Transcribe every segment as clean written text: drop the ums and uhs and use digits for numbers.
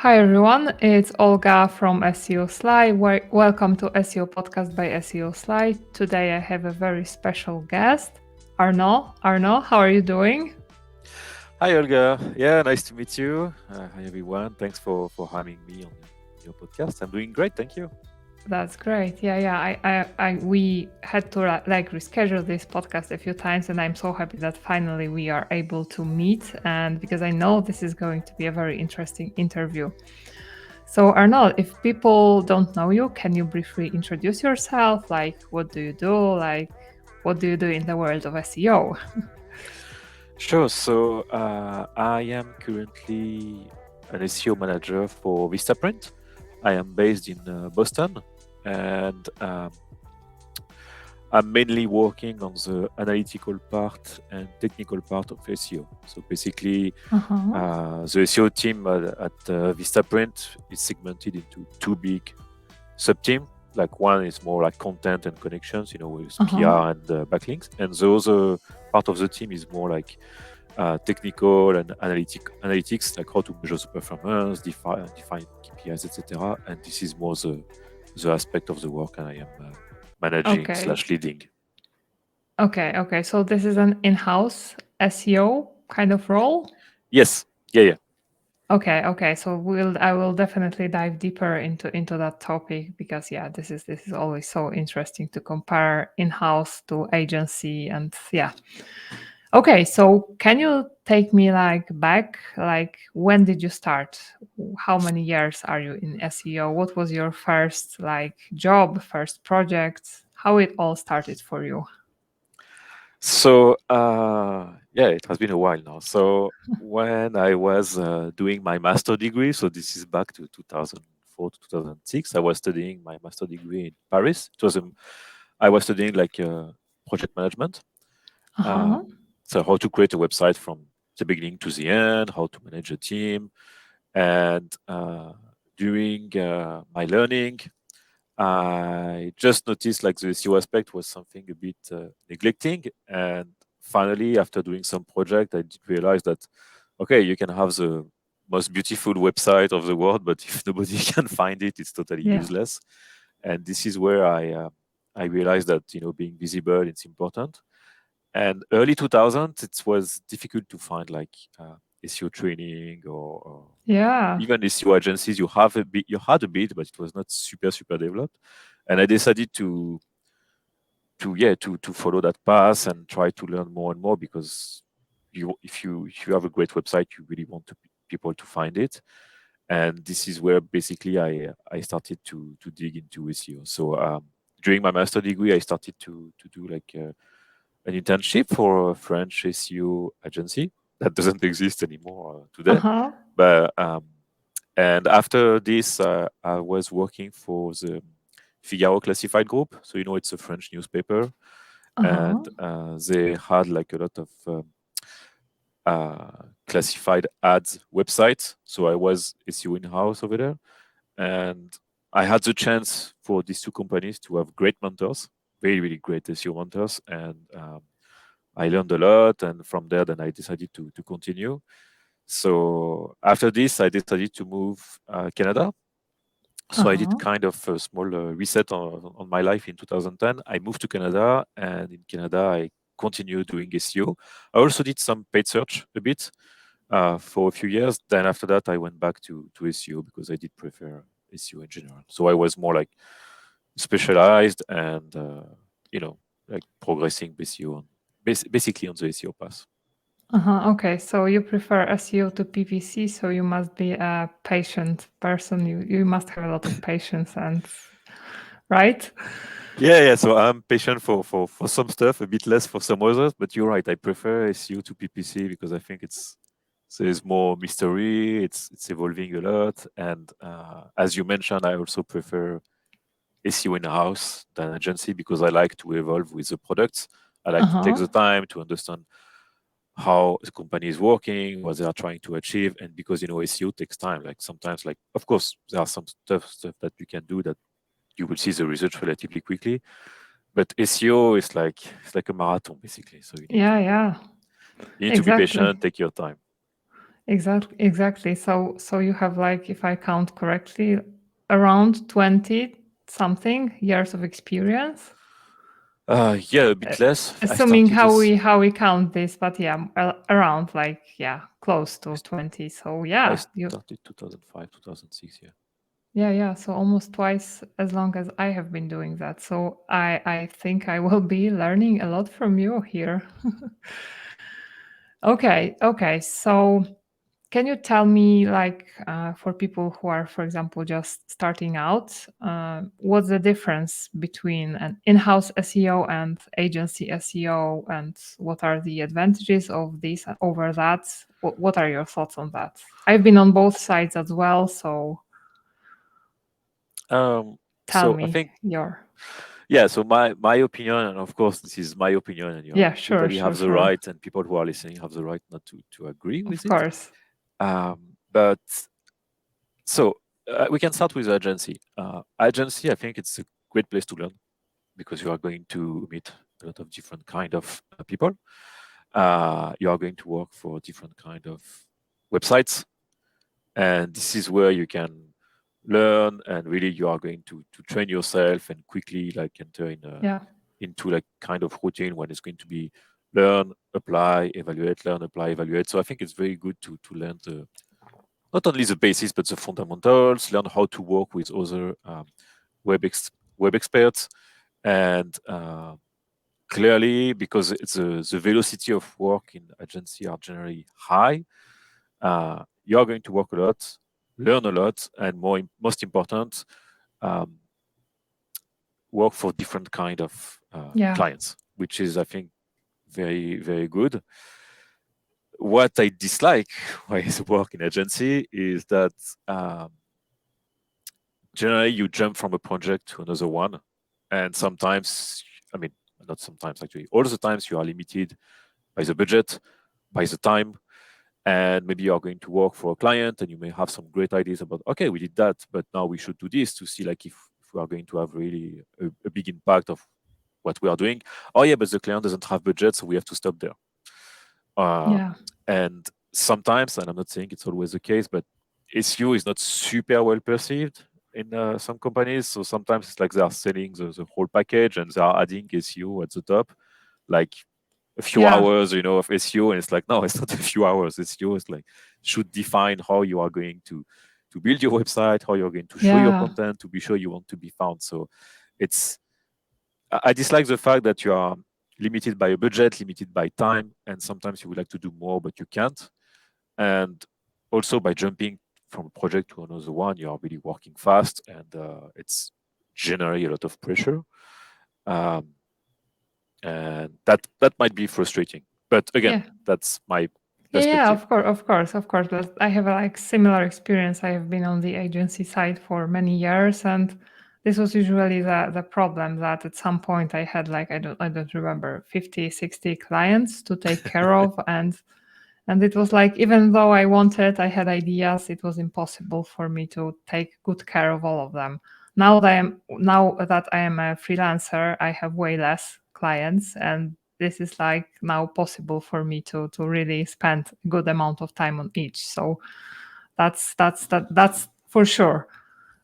Hi everyone, it's Olga from SEO Sly. Welcome to SEO Podcast by SEO Sly. Today I have a very special guest, Arnaud. Arnaud, how are you doing? Hi, Olga. Yeah, nice to meet you. Hi, everyone. Thanks for having me on your podcast. I'm doing great. Thank you. That's great. We had to reschedule this podcast a few times, and I'm so happy that finally we are able to meet. And because I know this is going to be a very interesting interview. So, Arnaud, if people don't know you, can you briefly introduce yourself? Like, what do you do? Like, what do you do in the world of SEO? Sure. So, I am currently an SEO manager for Vistaprint. I am based in Boston, and I'm mainly working on the analytical part and technical part of SEO. So, basically, Uh-huh. the SEO team at Vistaprint is segmented into two big sub-team. Like one is more like content and connections, with Uh-huh. PR and backlinks, and the other part of the team is more like technical and analytics, like how to measure the performance, define KPIs, etc. And this is more the aspect of the work I am managing Okay. slash leading. Okay. So this is an in-house SEO kind of role. Yes, yeah. Okay. So I will definitely dive deeper into that topic because yeah, this is always so interesting to compare in-house to agency and yeah. Okay, so can you take me like back? Like when did you start? How many years are you in SEO? What was your first like job, first project? How it all started for you? So yeah, it has been a while now. So when I was doing my master degree, so this is back to 2004 to 2006, I was studying my master degree in Paris. I was studying like project management. Uh-huh. So how to create a website from the beginning to the end, how to manage a team, and during my learning, I just noticed like the SEO aspect was something a bit neglecting. And finally, after doing some project, I did realize that, okay, you can have the most beautiful website of the world, but if nobody can find it, it's totally Yeah. useless. And this is where I realized that, being visible, it's important. And early 2000s, it was difficult to find like SEO training or Yeah. even SEO agencies. You had a bit, but it was not super developed. And I decided to follow that path and try to learn more and more because if you have a great website, you really want people to find it. And this is where basically I started to dig into SEO. So during my master degree, I started to do like an internship for a French SEO agency that doesn't exist anymore today. Uh-huh. But and after this, I was working for the Figaro Classified Group. So it's a French newspaper, Uh-huh. and they had like a lot of classified ads websites. So I was SEO in house over there, and I had the chance for these two companies to have great mentors, really great SEO mentors, and I learned a lot. And from there, then I decided to continue. So after this, I decided to move Canada. So I did Uh-huh. kind of a small reset on my life in 2010. I moved to Canada, and in Canada, I continued doing SEO. I also did some paid search a bit for a few years. Then after that, I went back to SEO because I did prefer SEO in general. So I was more like specialized and like progressing SEO basically on the SEO path. Uh-huh. Okay. So you prefer SEO to PPC, so you must be a patient person. You must have a lot of patience and right? Yeah. So I'm patient for some stuff, a bit less for some others. But you're right. I prefer SEO to PPC because I think there's more mystery. It's evolving a lot, and as you mentioned, I also prefer SEO in house than agency because I like to evolve with the products. I like to take Uh-huh. the time to understand how the company is working, what they are trying to achieve, and because SEO takes time. Like sometimes, like of course, there are some stuff that you can do that you will see the results relatively quickly. But SEO is like it's like a marathon basically. So Yeah. you need to be Exactly. patient, take your time. Exactly. So you have, like, if I count correctly, around 20 something years of experience. Yeah, a bit less. I Assuming started how this. we count this, but yeah, around, like, yeah, close I, to st- 20. So I yeah, you started 2005, 2006. Yeah. yeah, so almost twice as long as I have been doing that. So I think I will be learning a lot from you here. Okay. So can you tell me, like, for people who are, for example, just starting out, what's the difference between an in-house SEO and agency SEO, and what are the advantages of this over that? What are your thoughts on that? I've been on both sides as well, so tell So I me think, your. yeah. So my opinion, and of course this is my opinion, and you Yeah, sure, totally sure, have the sure. right, and people who are listening have the right not to agree Of with it. course. But so we can start with agency. Agency, I think it's a great place to learn because you are going to meet a lot of different kind of people. You are going to work for different kind of websites, and this is where you can learn, and really you are going to train yourself and quickly like enter Yeah. into like kind of routine when it's going to be learn, apply, evaluate, learn, apply, evaluate. So I think it's very good to learn the not only the basis but the fundamentals, learn how to work with other web experts, and clearly because it's the velocity of work in agency are generally high, you are going to work a lot, learn a lot, and most important, um, work for different kind of Yeah. clients, which is I think very very good. What I dislike when I work in agency is that um, generally you jump from a project to another one, and sometimes, I mean, not sometimes actually, all the times you are limited by the budget, by the time, and maybe you are going to work for a client and you may have some great ideas about, okay, we did that, but now we should do this to see like if we are going to have really a big impact of what we are doing. Oh yeah, but the client doesn't have budget, so we have to stop there. um, Yeah. and sometimes, and I'm not saying it's always the case, but SEO is not super well perceived in some companies. So sometimes it's like they are selling the whole package and they are adding SEO at the top, like a few Yeah. hours, of SEO, and it's like, no, it's not a few hours. SEO is like should define how you are going to build your website, how you're going to show your Yeah. content, to be sure you want to be found. So it's I dislike the fact that you are limited by a budget, limited by time, and sometimes you would like to do more, but you can't. And also by jumping from a project to another one, you are really working fast, and it's generally a lot of pressure. Um, and that might be frustrating. But again, Yeah. that's my Yeah, perspective. of course. But I have a, like, similar experience. I have been on the agency side for many years, and this was usually the problem, that at some point I had, like, I don't remember, 50, 60 clients to take care of, and it was like, even though I wanted, I had ideas, it was impossible for me to take good care of all of them. Now that I am a freelancer, I have way less clients, and this is, like, now possible for me to really spend a good amount of time on each. So that's for sure.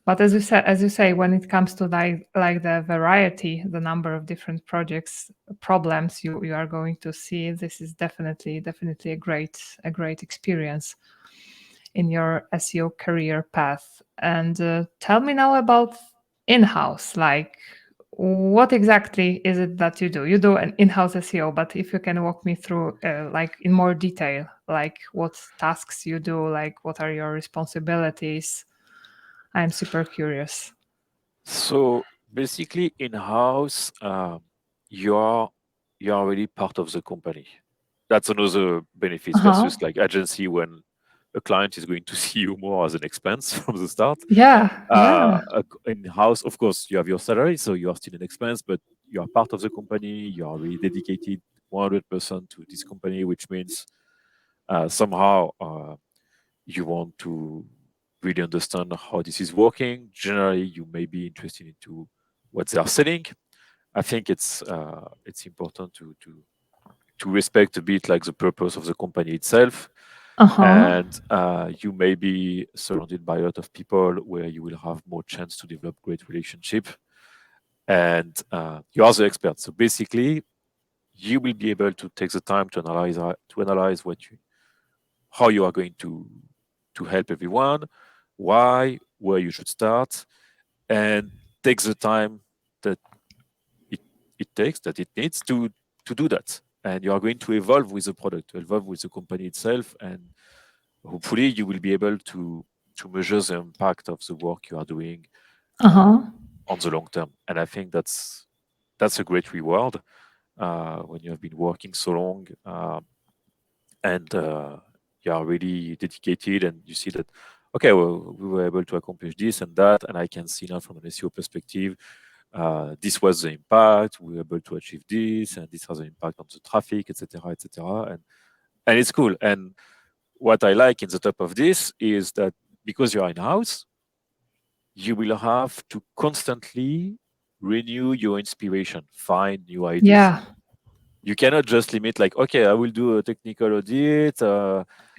But as you say, when it comes to, like the variety, the number of different projects, problems you are going to see, this is definitely a great experience in your SEO career path. And tell me now about in-house. Like, what exactly is it that you do? You do an in-house SEO, but if you can walk me through, like, in more detail, like what tasks you do, like what are your responsibilities? I'm super curious. So basically, in house, you are you are already part of the company. That's another benefit Uh-huh. versus like agency when a client is going to see you more as an expense from the start. Yeah, yeah, In house, of course, you have your salary, so you are still an expense, but you are part of the company. You are really dedicated 100% to this company, which means somehow you want to really understand how this is working. Generally, you may be interested into what they are selling. I think it's important to respect a bit like the purpose of the company itself. Uh-huh. and you may be surrounded by a lot of people where you will have more chance to develop great relationship, and you are the expert. So basically, you will be able to take the time to analyze how you are going to help everyone, why, where you should start, and take the time that it, it takes, that it needs to do that. And you are going to evolve with the product, to evolve with the company itself, and hopefully you will be able to measure the impact of the work you are doing Uh-huh. on the long term. And I think that's a great reward when you have been working so long, and you are really dedicated, and you see that, okay, well, we were able to accomplish this and that, and I can see now from an SEO perspective, this was the impact, we were able to achieve this, and this has an impact on the traffic, etc., etc. And it's cool. And what I like in the top of this is that because you are in-house, you will have to constantly renew your inspiration, find new ideas. Yeah. You cannot just limit like, okay, I will do a technical audit,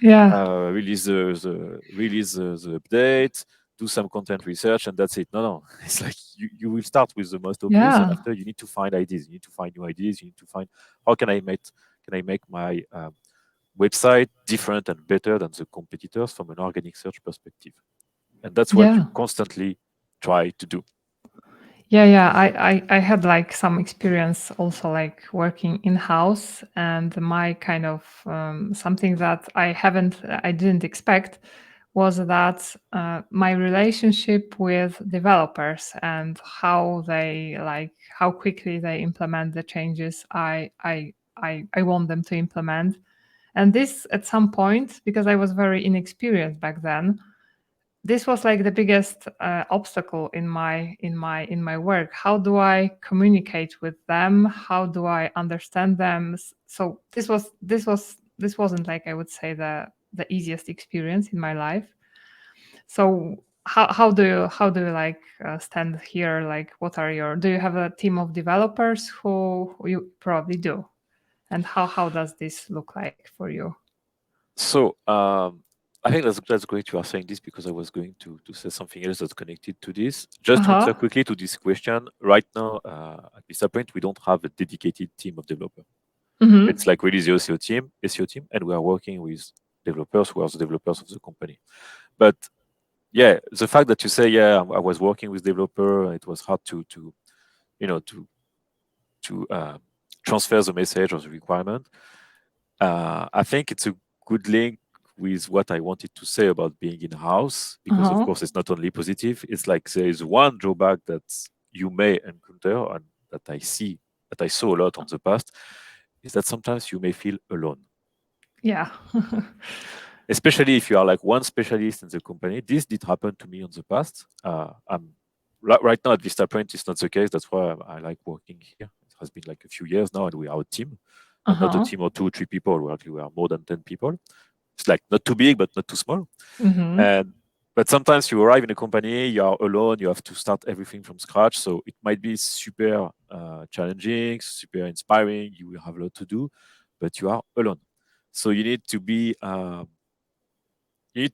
Yeah. release the update, do some content research, and that's it. No, no, it's like you will start with the most obvious, and Yeah. after you need to find ideas, you need to find new ideas, you need to find how can I make my website different and better than the competitors from an organic search perspective, and that's what you Yeah. constantly try to do. Yeah, yeah. I had like some experience also like working in house, and my kind of something that I didn't expect was that my relationship with developers and how they like how quickly they implement the changes I want them to implement. And this at some point, because I was very inexperienced back then, this was like the biggest obstacle in my work. How do I communicate with them? How do I understand them? So this wasn't like, I would say, the easiest experience in my life. So how do you like stand here? Like, what are your do you have a team of developers? Who you probably do, and how does this look like for you? So I think that's great you are saying this, because I was going to say something else that's connected to this. Just to Uh-huh. answer quickly to this question, right now at this point we don't have a dedicated team of developers. It's Mm-hmm. like really the SEO team, and we are working with developers who are the developers of the company. But yeah, the fact that you say, yeah, I was working with developer, it was hard to you know to transfer the message or the requirement. I think it's a good link with what I wanted to say about being in house, because of Uh-huh. course it's not only positive. It's like there is one drawback that you may encounter, and that I saw a lot on the past, is that sometimes you may feel alone, Yeah. especially if you are like one specialist in the company. This did happen to me in the past. I'm right now at Vista Point, it's not the case. That's why I like working here. It has been like a few years now, and we are a team, and not a Uh-huh. team of 2 or 3 people. We are more than 10 people. It's like not too big, but not too small. Mm-hmm. And but sometimes you arrive in a company, you are alone, you have to start everything from scratch. So it might be super challenging, super inspiring. You will have a lot to do, but you are alone. So you need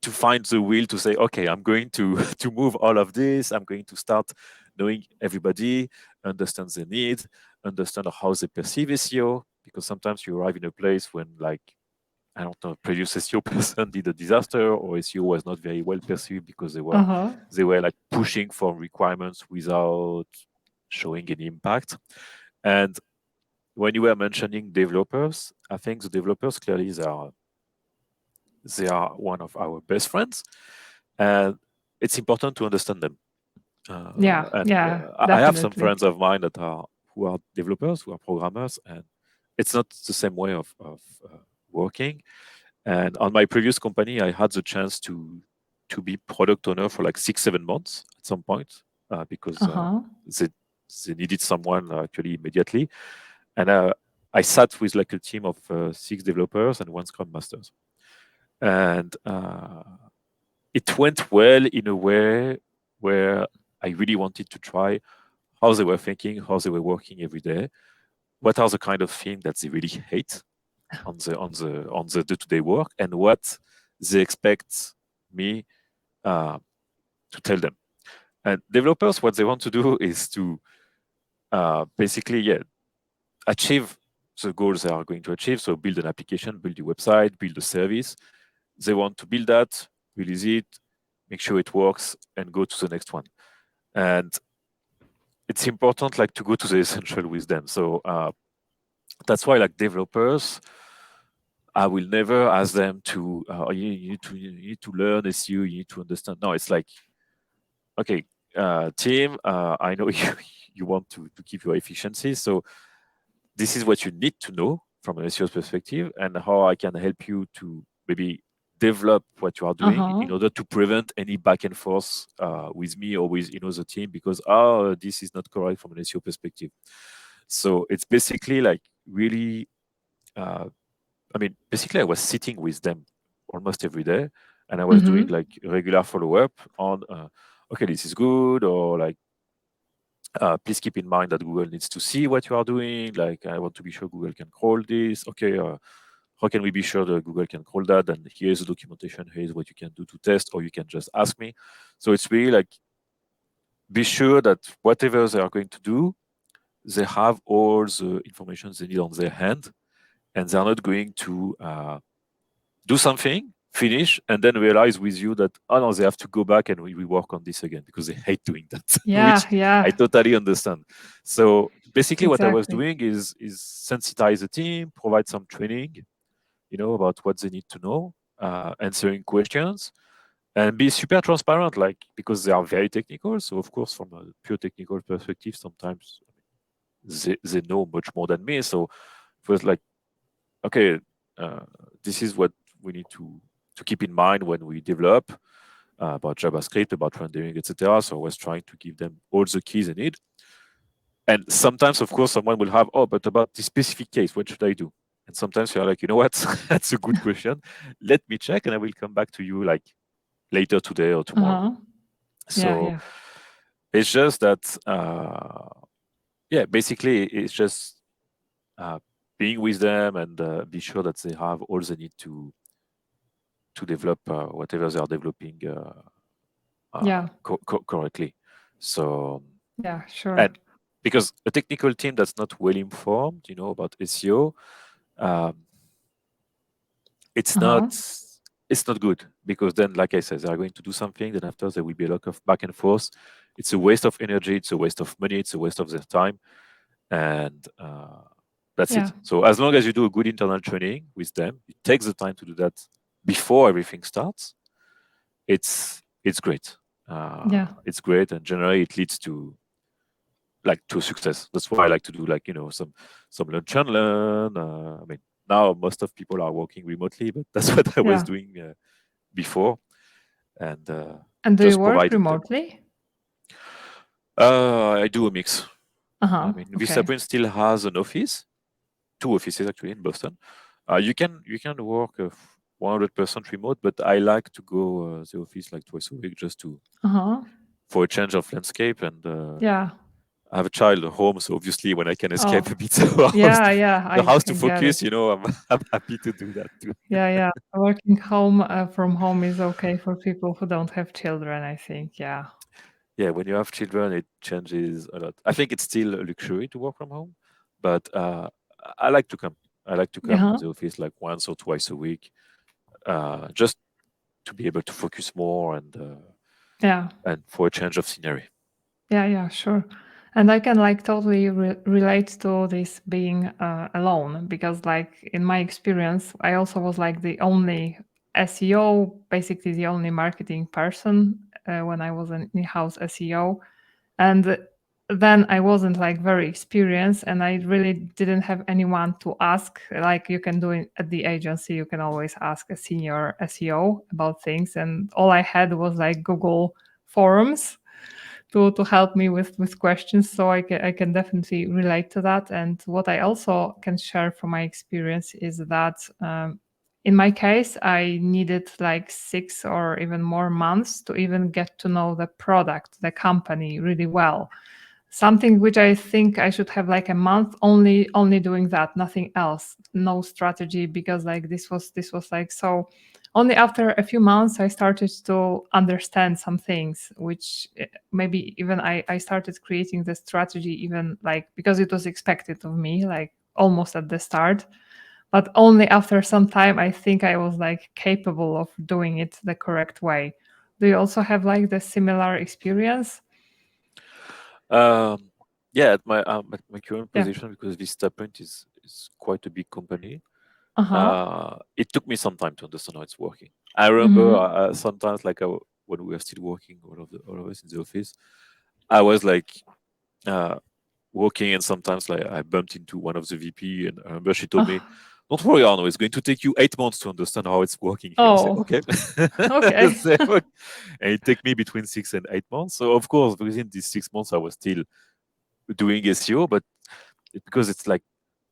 to find the will to say, okay, I'm going to to move all of this. I'm going to start knowing everybody, understand their needs, understand how they perceive SEO. Because sometimes you arrive in a place when, like, I don't know, previous SEO person did a disaster, or SEO was not very well perceived because Uh-huh. they were like pushing for requirements without showing any impact. And when you were mentioning developers, I think the developers clearly they are one of our best friends, and it's important to understand them. Yeah. And Yeah. I have some Definitely. friends of mine that are who are developers, who are programmers, and it's not the same way of working. And on my previous company, I had the chance to be product owner for like 6-7 months at some point, because Uh-huh. they needed someone actually immediately. And I sat with like a team of 6 developers and one Scrum Masters, and it went well in a way where I really wanted to try how they were thinking, how they were working every day, what are the kind of things that they really hate on the day-to-day work, and what they expect me to tell them. And developers, what they want to do is to basically achieve the goals they are going to achieve. So build an application, build a website, build a service. They want to build that, release it, make sure it works, and go to the next one. And it's important like to go to the essential with them. So that's why like developers, I will never ask them to you need to learn SEO, you need to understand. No, it's like, okay, team, I know you want to keep your efficiency, so this is what you need to know from an SEO perspective, and how I can help you to maybe develop what you are doing in order to prevent any back and forth with me or with the team, because this is not correct from an SEO perspective. So it's basically like really, basically I was sitting with them almost every day, and I was doing like regular follow-up on, okay, this is good, or like, please keep in mind that Google needs to see what you are doing. Like, I want to be sure Google can crawl this. Okay, how can we be sure that Google can crawl that? And here's the documentation. Here's what you can do to test, or you can just ask me. So it's really like, be sure that whatever they are going to do, they have all the information they need on their hand, and they're not going to do something, finish, and then realize with you that, oh no, they have to go back and we work on this again, because they hate doing that, which I totally understand. So basically what I was doing is sensitize the team, provide some training, about what they need to know, answering questions, and be super transparent, like, because they are very technical. So of course, from a pure technical perspective, sometimes they know much more than me. So it was like, okay, this is what we need to keep in mind when we develop about JavaScript, about rendering, etc. So I was trying to give them all the keys they need. And sometimes, of course, someone will have, but about this specific case, what should I do? And sometimes you're like, you know what, that's a good question. Let me check, and I will come back to you like later today or tomorrow. So it's just that, basically it's just being with them and be sure that they have all they need to develop whatever they are developing correctly. So sure. And because a technical team that's not well informed, about SEO, it's not good, because then, like I said, they are going to do something, then after there will be a lot of back and forth. It's a waste of energy, it's a waste of money, it's a waste of their time, and that's it. So as long as you do a good internal training with them, you take the time to do that before everything starts, it's great. It's great, and generally it leads to success. That's why I like to do some lunch and learn. Now most of people are working remotely, but that's what I was doing before, and do you work remotely? I do a mix. Okay. Vistaprint still has an office, 2 offices actually in Boston. You can work 100% remote, but I like to go the office like twice a week, just to for a change of landscape, and I have a child at home, so obviously when I can escape a bit the house to focus, I'm happy to do that too. Working from home is okay for people who don't have children, I think. Yeah, when you have children, it changes a lot. I think it's still a luxury to work from home, but I like to come. I like to come to the office like once or twice a week, just to be able to focus more and for a change of scenery. Yeah, sure. And I can totally relate to this being alone, because in my experience, I also was the only SEO, basically the only marketing person when I was an in-house SEO. And then I wasn't very experienced, and I really didn't have anyone to ask. You can do it at the agency, you can always ask a senior SEO about things. And all I had was Google forums to help me with questions. So I can definitely relate to that. And what I also can share from my experience is that in my case, I needed 6 or even more months to even get to know the product, the company really well. Something which I think I should have a month only doing that, nothing else, no strategy, because this was so only after a few months I started to understand some things, which maybe even I started creating the strategy even like because it was expected of me, like almost at the start. But only after some time I think I was like capable of doing it the correct way. Do you also have like the similar experience? Um, yeah, at my current Yeah. position, because Vistaprint is quite a big company, Uh-huh. it took me some time to understand how it's working. I remember Mm-hmm. sometimes, like when we were still working, all of us in the office, I was like uh, working, and sometimes like I bumped into one of the VP, and I remember she told me, "Don't worry, Arno, it's going to take you 8 months to understand how it's working here." I say, Oh, "Okay," okay. So, and it took me between 6 and 8 months. So of course, within these 6 months, I was still doing SEO, but because it's like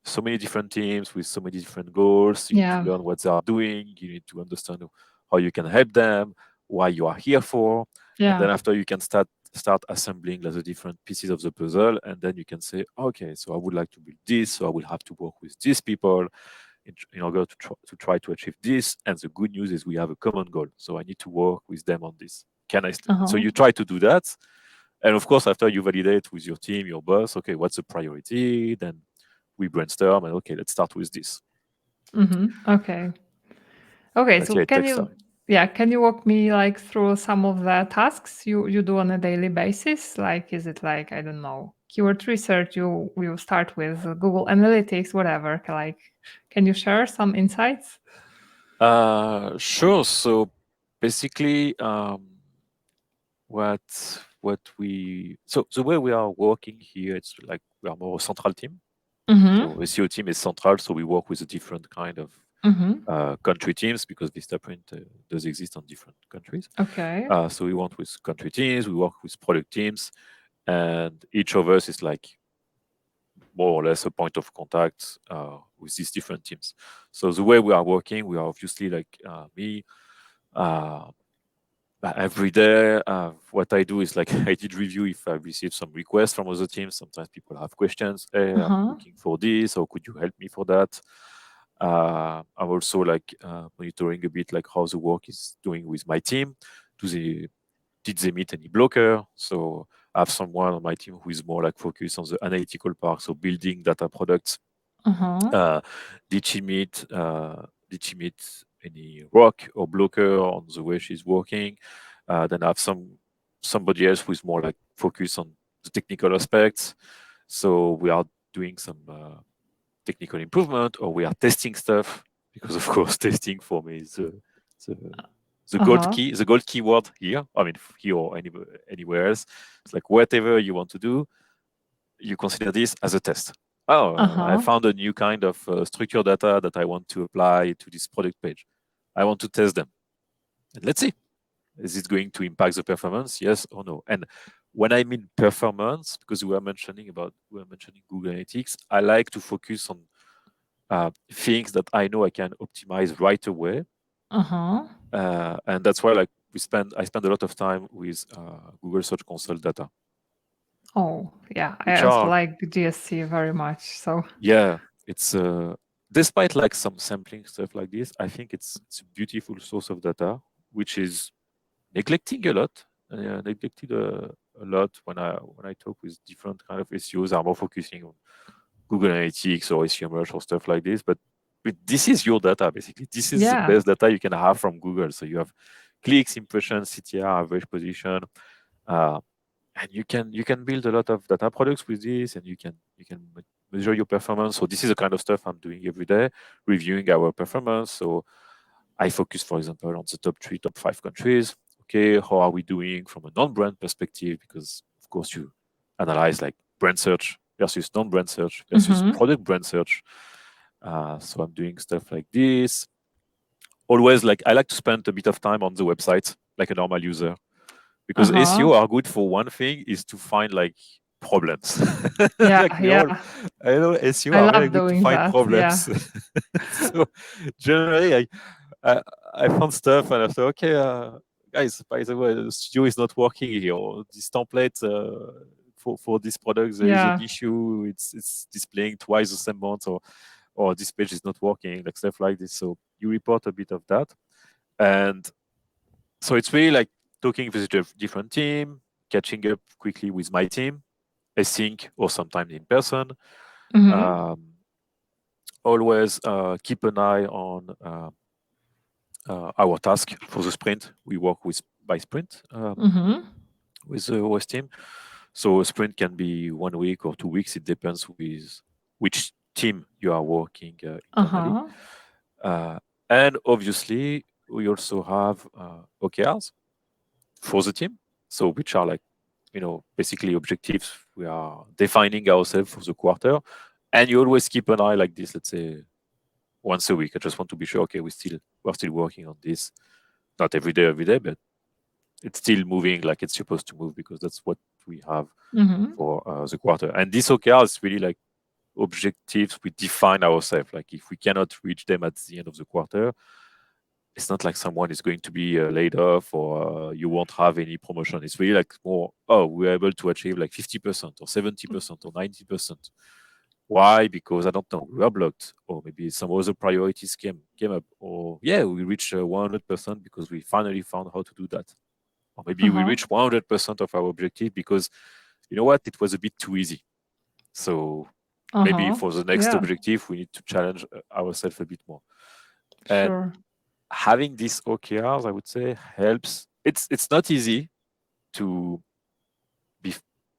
so many different teams with so many different goals, you need to Yeah. learn what they are doing, you need to understand how you can help them, why you are here for, and Yeah. then after you can start assembling like the different pieces of the puzzle, and then you can say, okay, so I would like to build this, so I will have to work with these people in order to try to achieve this. And the good news is we have a common goal, so I need to work with them on this. So Uh-huh. you try to do that, and of course, after you validate with your team, your boss, okay, what's the priority? Then we brainstorm and okay, let's start with this. Mm-hmm. Okay. Okay, But so yeah, it takes time. can you walk me like through some of the tasks you do on a daily basis? Like, is it like, I don't know, keyword research, you start with Google Analytics, whatever. Like, can you share some insights? Sure. So basically, what so the way we are working here, it's like we are more a central team. So Mm-hmm. SEO team is central, so we work with a different kind of Mm-hmm. country teams because Vistaprint does exist on different countries. Okay. So we work with country teams, we work with product teams, and each of us is like more or less a point of contact with these different teams. So the way we are working, we are obviously like me. Uh, every day, what I do is like I did review if I receive some requests from other teams. Sometimes people have questions. Hey, I'm Uh-huh. looking for this, or could you help me for that? I'm also like monitoring a bit like how the work is doing with my team. Do they did they meet any blocker? So I have someone on my team who is more like focused on the analytical part, so building data products. Uh-huh. Uh, did she meet any rock or blocker on the way she's working? Then I have somebody else who is more like focused on the technical aspects. So we are doing some technical improvement, or we are testing stuff because of course testing for me is the Uh-huh. the gold keyword here. I mean, here or anywhere else. It's like whatever you want to do, you consider this as a test. Oh, I Uh-huh. found a new kind of structured data that I want to apply to this product page. I want to test them, and let's see, is it going to impact the performance? Yes or no? And when I mean performance, because we were mentioning Google Analytics, I like to focus on things that I know I can optimize right away, Uh-huh. and that's why like I spend a lot of time with Google Search Console data, Oh, yeah. I which also are like GSC very much. So yeah, it's despite like some sampling stuff like this, I think it's a beautiful source of data, which is neglecting a lot, neglected a lot when I talk with different kind of SEOs. Are more focusing on Google Analytics or SEO Merge or stuff like this, but this is your data basically. This is the yeah. best data you can have from Google. So you have clicks, impressions, CTR, average position, uh, and you can build a lot of data products with this, and you can measure your performance. So this is the kind of stuff I'm doing every day, reviewing our performance. So I focus, for example, on the top 3, top 5 countries. Okay, how are we doing from a non-brand perspective? Because of course you analyze like brand search versus non-brand search versus Mm-hmm. product brand search. So I'm doing stuff like this. Always like I like to spend a bit of time on the website like a normal user, because Uh-huh. SEO are good for one thing, is to find like problems. Yeah, Like we all, yeah. I know SEO I are very love good to doing find that. Yeah. problems. So generally, I found stuff and I thought, okay, guys, by the way, the studio is not working here. Or this template for this product, there is an Yeah. issue. It's displaying twice the same amount, or this page is not working, like stuff like this. So you report a bit of that. And so it's really like talking with a different team, catching up quickly with my team, async or sometimes in person. Always keep an eye on our task for the sprint. We work by sprint with the OS team. So a sprint can be 1 week or 2 weeks. It depends with which team you are working internally. And obviously, we also have OKRs for the team. So which are like, basically objectives we are defining ourselves for the quarter. And you always keep an eye like this, let's say once a week. I just want to be sure, okay, we're still working on this. Not every day, but it's still moving like it's supposed to move, because that's what we have for the quarter. And this OKR is really like objectives we define ourselves. Like if we cannot reach them at the end of the quarter, it's not like someone is going to be laid off, or you won't have any promotion. It's really like more, oh, we're able to achieve like 50% or 70% or 90%. Why? Because I don't know, we were blocked, or maybe some other priorities came up, or yeah, we reached 100% because we finally found how to do that. Or maybe we reached 100% of our objective because, you know what, it was a bit too easy. So maybe for the next objective, we need to challenge ourselves a bit more. And having these OKRs, I would say, helps. It's not easy to be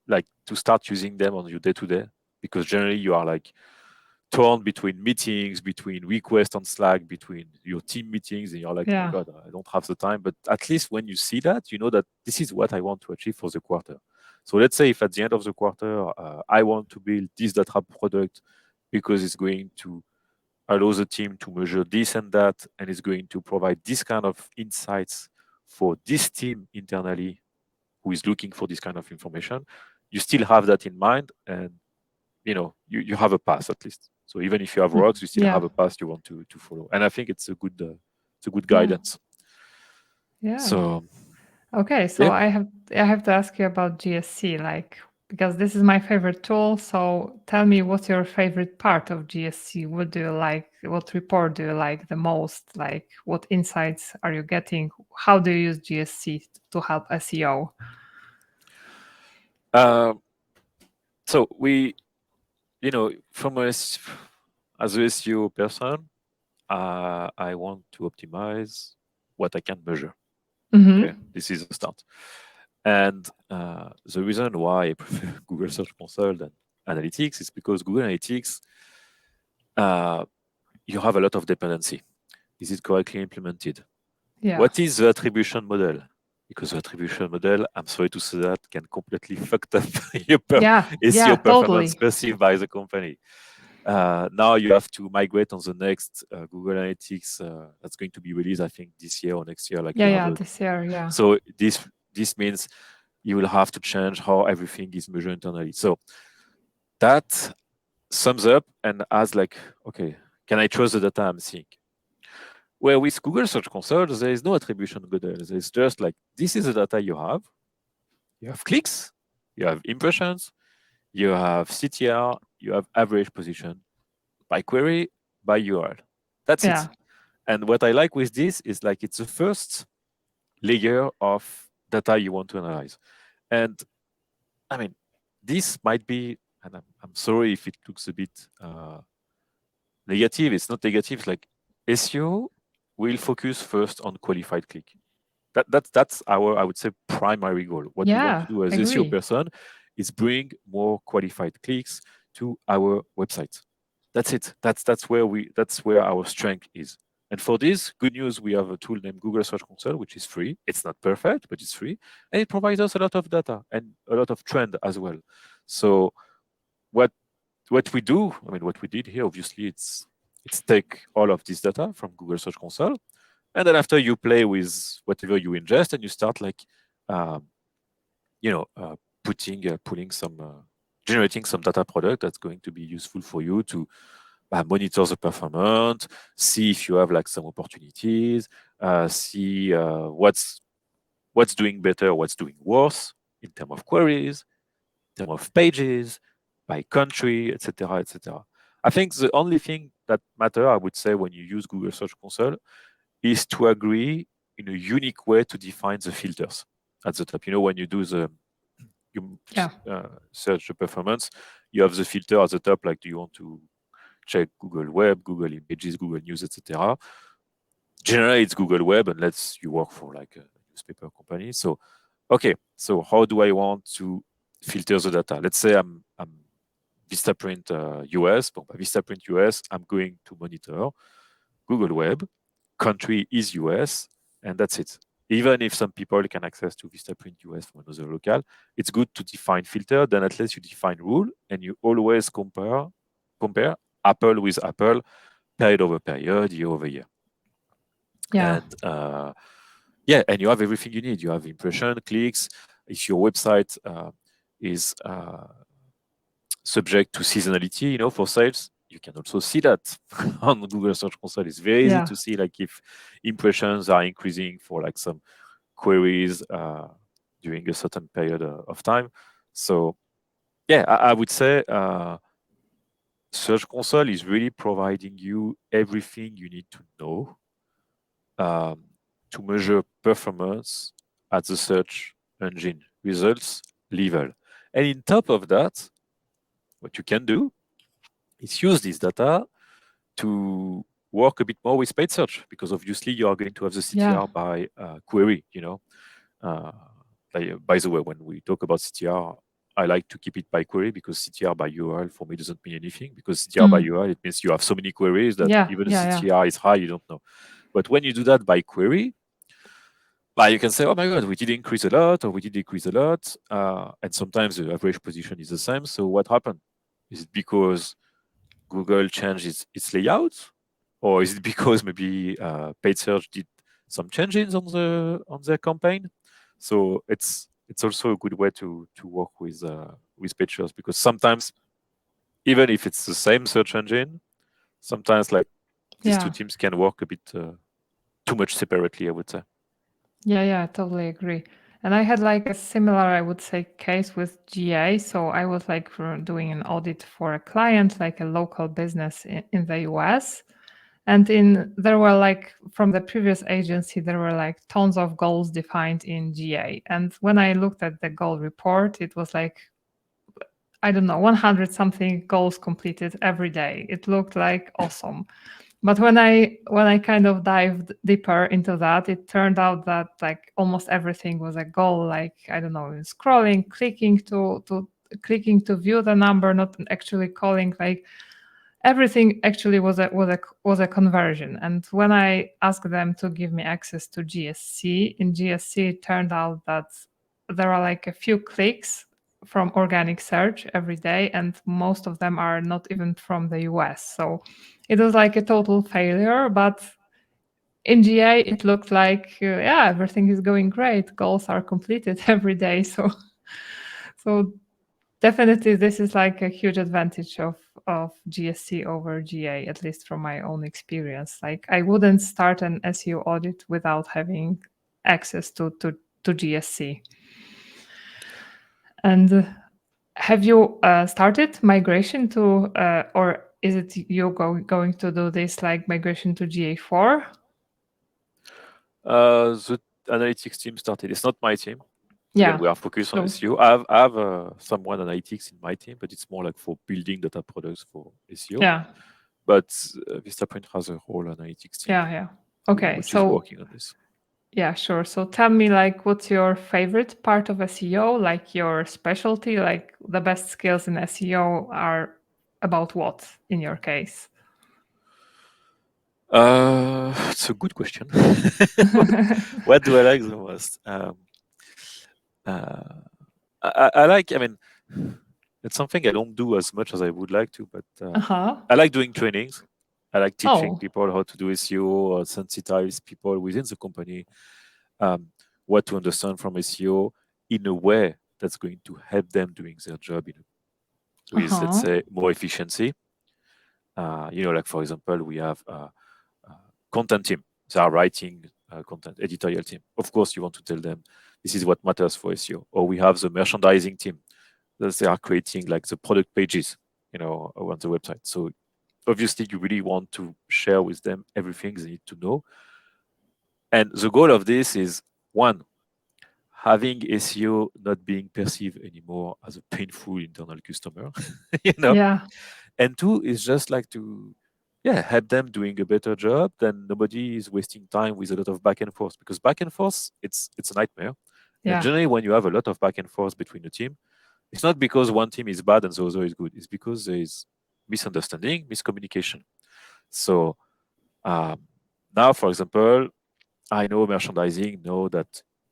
like to start using them on your day-to-day, because generally you are like torn between meetings, between requests on Slack, between your team meetings, and you're like, oh my God, I don't have the time. But at least when you see that, you know that this is what I want to achieve for the quarter. So let's say if at the end of the quarter, I want to build this data product because it's going to allow the team to measure this and that, and it's going to provide this kind of insights for this team internally who is looking for this kind of information, you still have that in mind, and you have a path at least. So even if you have rocks, you still have a path you want to follow. And I think it's a good guidance. Yeah. So okay, so I have to ask you about GSC, like, because this is my favorite tool. So tell me, what's your favorite part of GSC? What do you like? What report do you like the most? Like, what insights are you getting? How do you use GSC to help SEO? So we, from as a SEO person, I want to optimize what I can measure. Okay, this is a start. And the reason why I prefer Google Search Console than Analytics is because Google Analytics, you have a lot of dependency. Is it correctly implemented? Yeah. What is the attribution model? Because the attribution model, I'm sorry to say that, can completely fuck up your SEO performance perceived by the company. Now you have to migrate on the next Google Analytics that's going to be released, I think, this year or next year. Like this year, yeah. So this means you will have to change how everything is measured internally. So that sums up and as like, okay, can I trust the data I'm seeing? Where with Google Search Console, there is no attribution model. It's just like, this is the data you have. You have clicks, you have impressions, you have CTR, you have average position by query, by URL. That's it. And what I like with this is like, it's the first layer of data you want to analyze. And I mean, this might be, and I'm sorry if it looks a bit negative. It's not negative. It's like SEO will focus first on qualified click. That's our, I would say, primary goal. What we want to do as SEO person is bring more qualified clicks to our website. That's it. That's where our strength is. And for this, good news, we have a tool named Google Search Console, which is free. It's not perfect, but it's free. And it provides us a lot of data and a lot of trend as well. So what we do, I mean, what we did here, obviously, it's take all of this data from Google Search Console. And then after you play with whatever you ingest and you start like, pulling some, generating some data product that's going to be useful for you to monitor the performance, see if you have like some opportunities, see what's doing better, what's doing worse in terms of queries, in terms of pages, by country, etc., etc. I think the only thing that matter, I would say, when you use Google Search Console is to agree in a unique way to define the filters at the top. When you do you search the performance, you have the filter at the top, like do you want to check Google Web, Google Images, Google News, etc. Generally, it's Google Web unless you work for like a newspaper company. So, okay, so how do I want to filter the data? Let's say I'm Vistaprint US. Bon, by Vistaprint US, I'm going to monitor Google Web, country is US, and that's it. Even if some people can access to Vistaprint US from another local, it's good to define filter. Then at least you define rule, and you always compare Apple with Apple, period over period, year over year. Yeah. And and you have everything you need. You have impression, clicks. If your website is subject to seasonality, for sales, you can also see that on Google Search Console. It's very easy to see like if impressions are increasing for like some queries during a certain period of time. So yeah, I would say Search Console is really providing you everything you need to know to measure performance at the search engine results level. And in top of that, what you can do is use this data to work a bit more with paid search, because obviously you are going to have the CTR by query. By the way, when we talk about CTR, I like to keep it by query, because CTR by URL for me doesn't mean anything, because CTR by URL, it means you have so many queries that even if CTR is high, you don't know. But when you do that by query, you can say, oh my God, we did increase a lot, or we did decrease a lot. And sometimes the average position is the same. So what happened? Is it because Google changed its layout? Or is it because maybe paid search did some changes on their campaign? So it's also a good way to work with paid search, because sometimes, even if it's the same search engine, sometimes like these two teams can work a bit too much separately, I would say. Yeah, I totally agree. And I had like a similar, I would say, case with GA. So I was like doing an audit for a client, like a local business in the US. And there were like from the previous agency, there were like tons of goals defined in GA. And when I looked at the goal report, it was like, I don't know, 100 something goals completed every day. It looked like awesome. But when I kind of dived deeper into that, it turned out that like almost everything was a goal. Like, I don't know, scrolling, clicking to view the number, not actually calling. Like everything actually was a conversion. And when I asked them to give me access to GSC, in GSC it turned out that there are like a few clicks from organic search every day, and most of them are not even from the US. So it was like a total failure. But in GA it looked like everything is going great, goals are completed every day. So definitely this is like a huge advantage of GSC over GA, at least from my own experience. Like I wouldn't start an SEO audit without having access to GSC. And have you started migration to, or is it you going to do this like migration to GA4? The analytics team started. It's not my team. Again, we are focused on SEO. I have someone analytics in my team, but it's more like for building data products for SEO. Yeah. But Vistaprint has a whole analytics team. Yeah. Okay. Which is working on this. Yeah, sure. So tell me, like, what's your favorite part of SEO? Like your specialty, like the best skills in SEO are about what in your case? It's a good question. What do I like the most? I like, it's something I don't do as much as I would like to, but I like doing trainings. I like teaching people how to do SEO, or sensitize people within the company what to understand from SEO in a way that's going to help them doing their job with, let's say, more efficiency. Like for example, we have a content team. They are writing content, editorial team. Of course, you want to tell them this is what matters for SEO. Or we have the merchandising team. They are creating like the product pages, on the website. So obviously, you really want to share with them everything they need to know. And the goal of this is one, having SEO not being perceived anymore as a painful internal customer, you know. Yeah. And two is just like to, yeah, help them doing a better job. Then nobody is wasting time with a lot of back and forth, because back and forth, it's a nightmare. And Yeah. generally, when you have a lot of back and forth between the team, it's not because one team is bad and the other is good. It's because there is misunderstanding, miscommunication. So um, now, for example, I know merchandising know that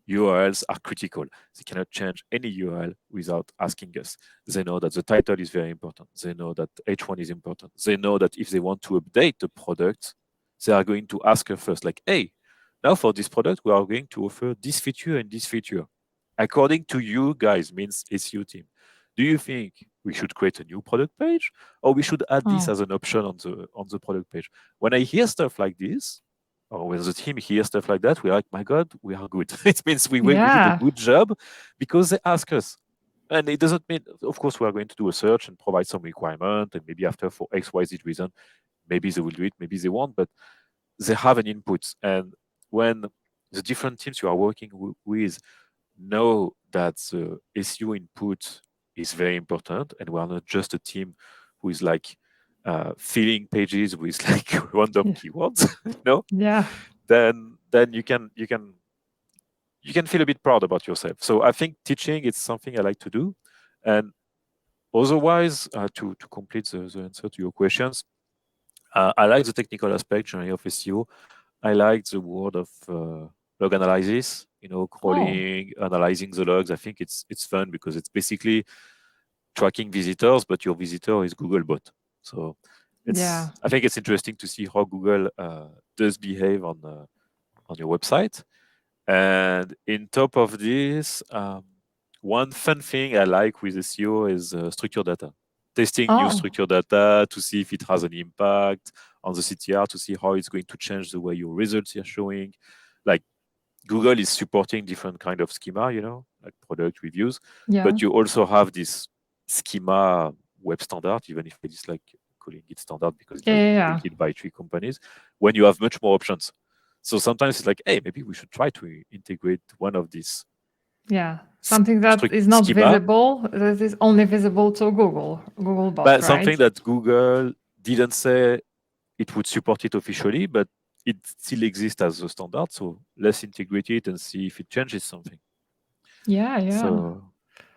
URLs are critical. They cannot change any URL without asking us. They know that the title is very important. They know that H1 is important. They know that if they want to update the product, they are going to ask us first, like, hey, now for this product, we are going to offer this feature and this feature. According to you guys, means SEO team, do you think we should create a new product page, or we should add this Oh, as an option on the product page? When I hear stuff like this, or when the team hears stuff like that, we're like, my God, we are good. It means we did a yeah. good job because they ask us. And it doesn't mean, of course, we are going to do a search and provide some requirement, and maybe after for XYZ reason, maybe they will do it, maybe they won't, but they have an input. And when the different teams you are working with know that the SEO input is very important, and we are not just a team who is like filling pages with like random Yeah. keywords, no, Yeah. then you can feel a bit proud about yourself. So I think teaching is something I like to do, and otherwise, to complete the answer to your questions, I like the technical aspect generally of SEO. I like the word of log analysis. You know, Oh, crawling, analyzing the logs. I think it's fun because it's basically tracking visitors, but your visitor is Googlebot. So yeah. I think it's interesting to see how Google does behave on your website. And in top of this, one fun thing I like with SEO is structured data. Testing new Oh, structured data to see if it has an impact on the CTR, to see how it's going to change the way your results are showing. Like Google is supporting different kind of schema, you know, like product reviews, yeah. but you also have this schema web standard, even if I dislike calling it standard because it Yeah. has Yeah. been Yeah. created by 3 companies, when you have much more options. So sometimes it's like, hey, maybe we should try to integrate one of these Yeah. Something that is not schema, visible, that is only visible to Google bot, but right? something that Google didn't say it would support it officially, but it still exists as a standard. So let's integrate it and see if it changes something. Yeah. Yeah. So,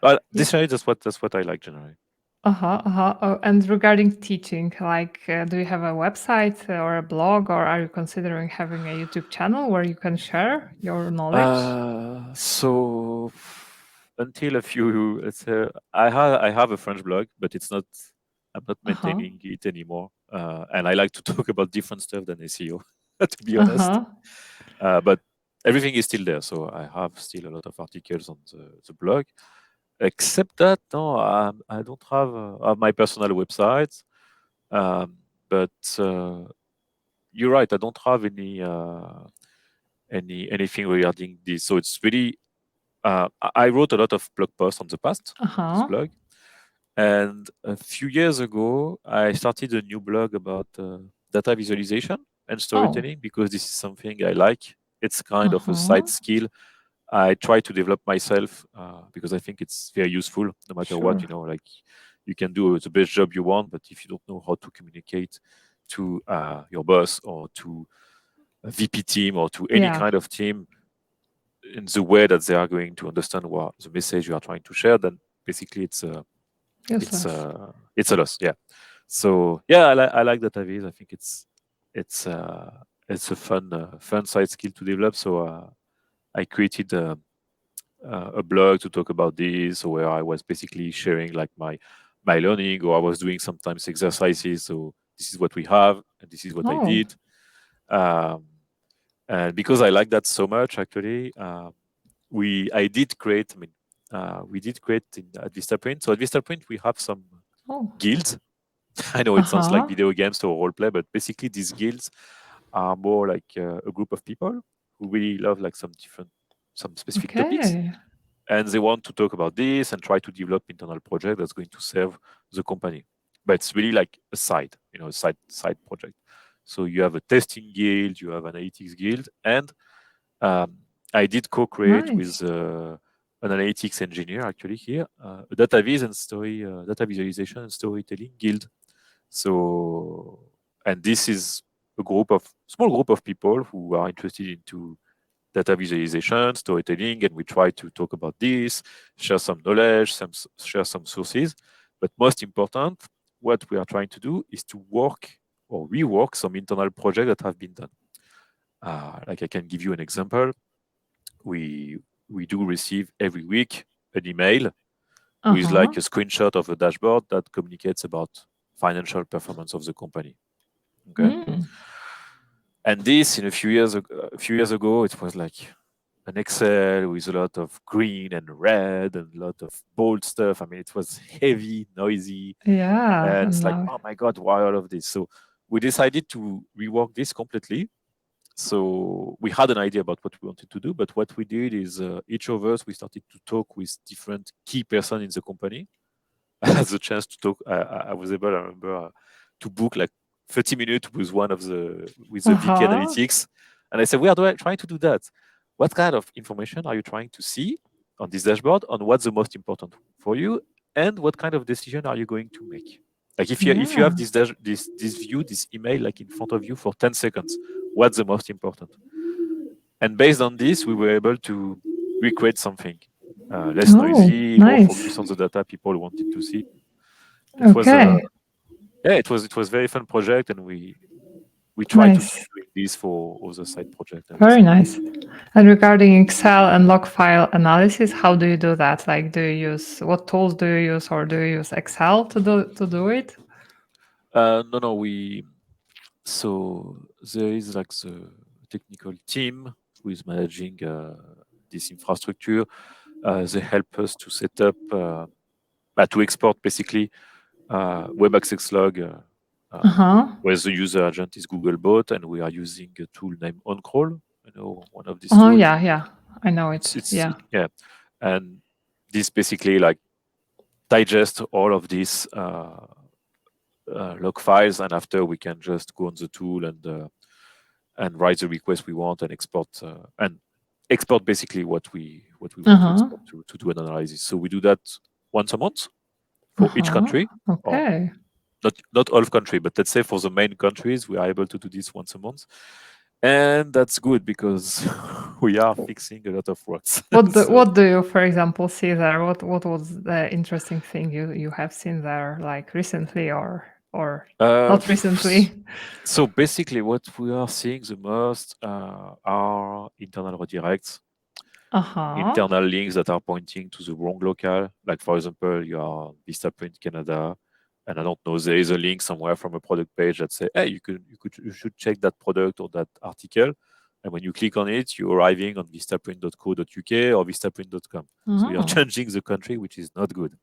Yeah. this way, that's what I like generally. Uh-huh, uh-huh. Oh, and regarding teaching, like, do you have a website or a blog, or are you considering having a YouTube channel where you can share your knowledge? So until a few, let's say, I have a French blog, but it's not. I'm not Uh-huh. maintaining it anymore, and I like to talk about different stuff than SEO, to be honest. Uh-huh. But everything is still there, so I have still a lot of articles on the blog. Except that, no, I don't have my personal website. Um, but you're right, I don't have anything regarding this. So it's really I wrote a lot of blog posts on the past on this Uh-huh. blog, and a few years ago I started a new blog about data visualization and Oh. storytelling because this is something I like. It's kind of a side Uh-huh. skill I try to develop myself because I think it's very useful no matter what, you Sure. know, like you can do the best job you want, but if you don't know how to communicate to your boss or to a VP team or to any Yeah. kind of team in the way that they are going to understand what the message you are trying to share, then basically it's Useless. uh, it's a loss. Yeah. So yeah, I like database. I think it's uh, it's a fun side skill to develop. So I created a blog to talk about this, where I was basically sharing like my learning, or I was doing sometimes exercises. So this is what we have, and this is what I Oh. did. Um, and because I like that so much, actually, I did create. I mean, we did create at Vistaprint. So at Vistaprint, we have some Oh. guilds. I know it sounds like Uh-huh. video games or role play, but basically these guilds are more like a group of people who really love like some specific topics, Okay. and they want to talk about this and try to develop internal project that's going to serve the company. But it's really like a side, you know, a side project. So you have a testing guild, you have an analytics guild, and I did co-create with Nice. an analytics engineer actually here, a database and story, data visualization and storytelling guild. So, and this is a small group of people who are interested into data visualization, storytelling, and we try to talk about this, share some knowledge, share some sources. But most important, what we are trying to do is to work or rework some internal projects that have been done. Like I can give you an example. We do receive every week an email with Uh-huh. like a screenshot of a dashboard that communicates about financial performance of the company. Okay. Mm. And this in a few years ago, it was like an Excel with a lot of green and red and a lot of bold stuff. I mean, it was heavy, noisy, Yeah, and and it's like, now oh my god, why all of this? So we decided to rework this completely. So we had an idea about what we wanted to do, but what we did is each of us we started to talk with different key person in the company. I had the chance to talk. I was able, I remember, to book like 30 minutes with one of the VP uh-huh. analytics, and I said, "We are trying to do that. What kind of information are you trying to see on this dashboard? On what's the most important for you, and what kind of decision are you going to make? Like if you Yeah. have this view, this email like in front of you for 10 seconds, what's the most important?" And based on this, we were able to recreate something less Oh, noisy, more nice. focused on the data people wanted to see. It was Okay. yeah, it was very fun project, and we try to keep Nice. doing this for other side project, I would Very say. nice. And regarding Excel and log file analysis, how do you do that? Like, do you use what tools do you use, or do you use Excel to do it? No, we so there is like the technical team who is managing this infrastructure. They help us to set up to export basically web access log. Uh huh. Where the user agent is Googlebot, and we are using a tool named OnCrawl. One of these Oh tools. yeah, yeah. I know it. It's Yeah. yeah, and this basically like digest all of these log files, and after we can just go on the tool and write the request we want and export basically what we Uh want to huh. export to do an analysis. So we do that once a month Uh for each huh. country, or Okay. not all of country, but let's say for the main countries, we are able to do this once a month, and that's good because we are fixing a lot of works. So What do you, for example, see there? What was the interesting thing you have seen there, like recently or uh, not recently? so basically, what we are seeing the most are internal redirects, Uh huh. internal links that are pointing to the wrong local. Like for example, you are Vistaprint Canada, and I don't know, there is a link somewhere from a product page that say, "Hey, you should check that product or that article." And when you click on it, you're arriving on vistaprint.co.uk or vistaprint.com. So you're Oh. changing the country, which is not good.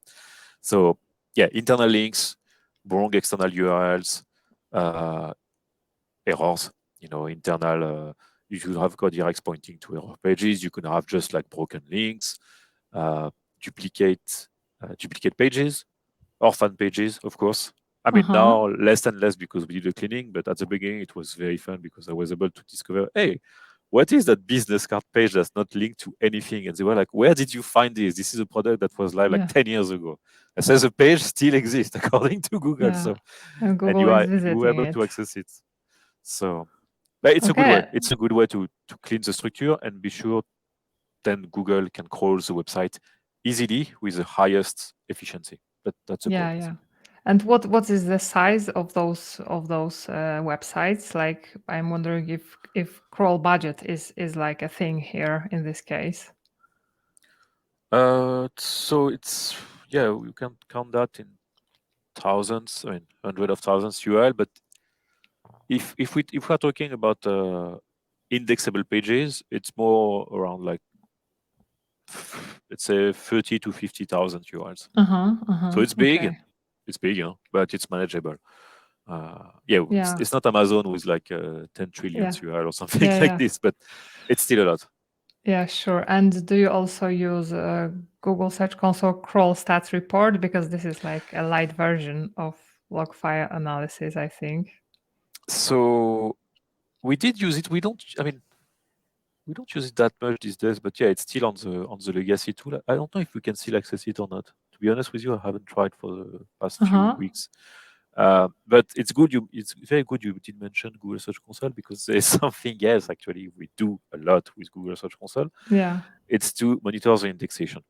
So yeah, internal links, wrong external URLs, uh, errors, internal. You should have code directs pointing to error pages. You can have just like broken links, uh, duplicate duplicate pages, orphan pages, of course. I Uh mean, huh. now less and less because we did the cleaning, but at the beginning it was very fun because I was able to discover, hey, what is that business card page that's not linked to anything? And they were like, where did you find this? This is a product that was live like Yeah. 10 years ago. I says the page still exists according to Google. Yeah. So, And and Google is you were visiting able to it. access it. So, but it's a good way. Okay. It's a good way to clean the structure and be sure then Google can crawl the website easily with the highest efficiency. That's the goal, Yeah, yeah. basically. And what is the size of those websites? Like, I'm wondering if crawl budget is like a thing here in this case. So it's yeah, you can count that in thousands, I mean, hundred of thousands URL. But if we're talking about indexable pages, it's more around like let's say 30 to 50,000 URLs. Uh huh. Uh So huh. it's big, Okay. but it's manageable. Yeah, Yeah. it's not Amazon with like 10 trillion Yeah. URL or something Yeah. like Yeah. this, but it's still a lot. Yeah. Sure. And do you also use Google Search Console crawl stats report, because this is like a light version of log file analysis, I think. So we did use it. We don't. I mean, we don't use it that much these days, but yeah, it's still on the legacy tool. I don't know if we can still access it or not. To be honest with you, I haven't tried for the past few Uh-huh. weeks. But it's good. It's very good you did mention Google Search Console, because there's something else actually we do a lot with Google Search Console. Yeah. It's to monitor the indexation,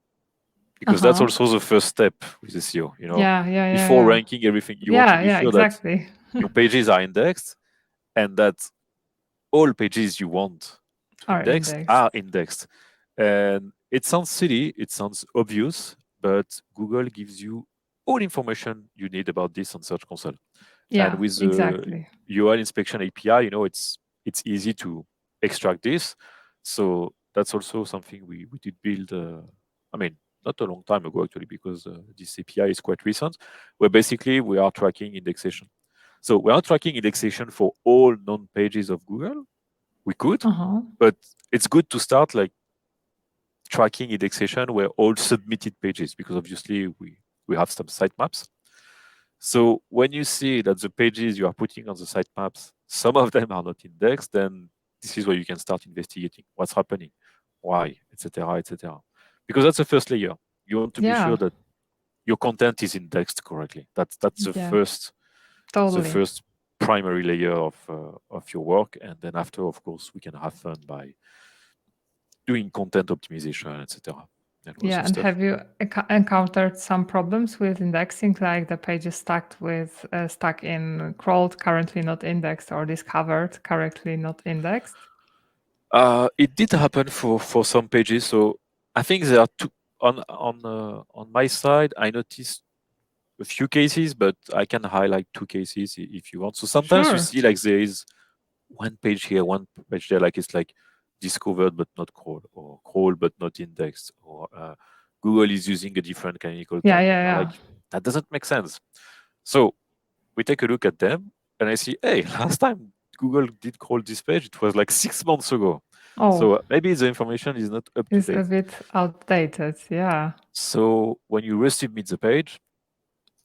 because that's Uh-huh. also the first step with SEO. Yeah, yeah, yeah, Before yeah. ranking everything, you want to Yeah, be yeah, sure that exactly. your pages are indexed, and that all pages you want to Are index indexed. are indexed. And it sounds silly, it sounds obvious, but Google gives you all information you need about this on Search Console. And Yeah, with the exactly. URL inspection API, it's easy to extract this. So that's also something we did build. I mean, not a long time ago actually, because this API is quite recent, where basically we are tracking indexation. So we are tracking indexation for all known pages of Google. We could, Uh-huh. but it's good to start like tracking indexation where all submitted pages, because obviously we have some sitemaps. So when you see that the pages you are putting on the sitemaps, some of them are not indexed, then this is where you can start investigating what's happening, why, etc., etc. Because that's the first layer. You want to be sure Yeah. that your content is indexed correctly. That's Yeah. the Totally. first primary layer of your work, and then after, of course, we can have fun by doing content optimization, etc., and all Yeah, the and stuff. have you encountered some problems with indexing, like the pages stuck in crawled, currently not indexed, or discovered, currently not indexed? It did happen for some pages. So I think there are two on my side. I noticed a few cases, but I can highlight two cases if you want. So sometimes you Sure. see like there is one page here, one page there, like it's like discovered but not crawled, or crawled but not indexed, or Google is using a different canonical Yeah, tag, and yeah, you're yeah. like, that doesn't make sense. So we take a look at them, and I see, hey, last time Google did crawl this page, it was like 6 months ago. Oh, So maybe the information is not up to it's a date. bit outdated. Yeah. So when you resubmit the page,